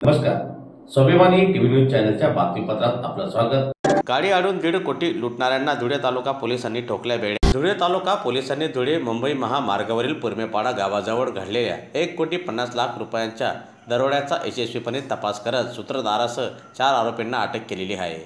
नमस्कार. स्वाभिमानी TV news चॅनलच्या बातमीपत्रात आपलं स्वागत. गाडी अडवून 1.5 कोटी लुटणाऱ्यांना धुळे तालुका पोलिसांनी ठोकल्या बेड्या. धुळे तालुका पोलिसांनी धुळे मुंबई महामार्गावरील पुरमेपाडा गावाजवळ घडलेल्या 1,50,00,000 रुपयांच्या दरोड्याचा यशस्वीपणे तपास करत सूत्रधारासह 4 आरोपींना अटक केलेली आहे.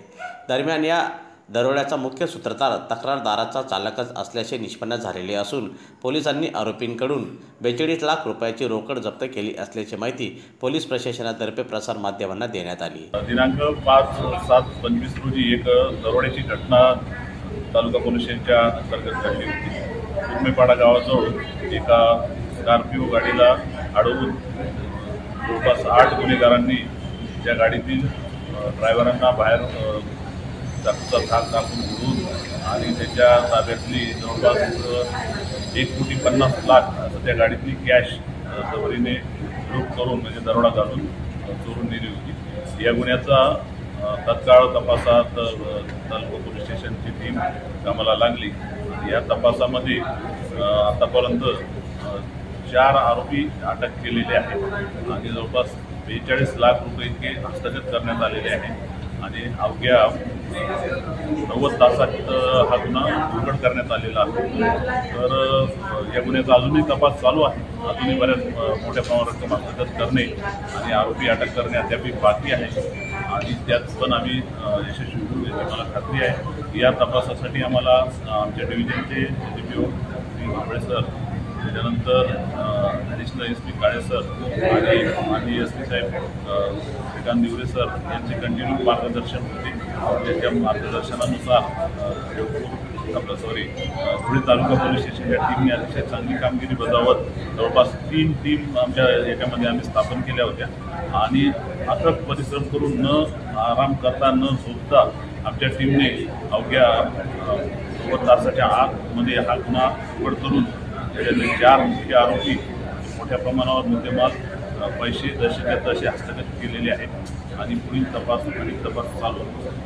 दरम्यान या दरोड्याचा मुख्य सूत्रधार तक्रारदाराचा चालकच असल्याचे निष्पन्न झालेले असून पोलिसांनी आरोपींकडून 42 लाख रुपयाची रोकड जप्त केली असल्याची माहिती पोलीस प्रशासनातर्फे प्रसारमाध्यमांना देण्यात आली. दिनांक 5/7/25 रोजी एक दरोड्याची घटना तालुका पोलीस स्टेशनच्या अंतर्गत घडली होती. पुरमेपाडा गावाजवळ एका स्कॉर्पिओ गाडीला अडवून जवळपास 8 गुन्हेगारांनी त्या गाडीतील ड्रायव्हरांना बाहेर चाकूचा धाक टाकून उडवून आणि त्याच्या ताब्यातली जवळपास 1,50,00,000 असं त्या गाडीतली कॅश जबरीने लूट करून म्हणजे दरोडा घालून चोरून नेली होती. या गुन्ह्याचा तत्काळ तपासात तालुका पोलीस स्टेशनची टीम कामाला लागली. या तपासामध्ये आतापर्यंत 4 आरोपी अटक केलेले आहेत आणि जवळपास 42 लाख रुपये इतके हस्तगत करण्यात आलेले आहेत आणि अवघ्या 90 तासात हा गुन्हा उघड करण्यात आलेला आहे. तर या गुन्ह्याचा अजूनही तपास चालू आहे. अजूनही बऱ्याच मोठ्या प्रमाणात रक्कम हस्तगत करणे आणि आरोपी अटक करणे अद्याप बाकी आहे आणि त्यात पण आम्ही यशस्वी होऊ याची मला खात्री आहे. या तपासासाठी आम्हाला आमच्या डिव्हिजनचे DPO श्री भांबळे सर, त्याच्यानंतर ॲडिशनल SP काळे सर आणि SP साहेब श्रीकांत दिवरे सर यांचे कंटिन्यू मार्गदर्शन होते. त्याच्या मार्गदर्शनानुसार धुळे तालुका पोलीस स्टेशनच्या टीमने अतिशय चांगली कामगिरी बजावत जवळपास 3 टीम आमच्या याच्यामध्ये आम्ही स्थापन केल्या होत्या आणि अथक परिश्रम करून न आराम करता न झोपता आमच्या टीमने अवघ्या 90 तासाच्या आतमध्ये हा गुन्हा उघड करून त्याच्यातले 4 मुख्य आरोपी मोठ्या प्रमाणावर मुद्देमाल पैसे जसे हस्तगत केलेले आहेत आणि पुढील तपास चालू आहे.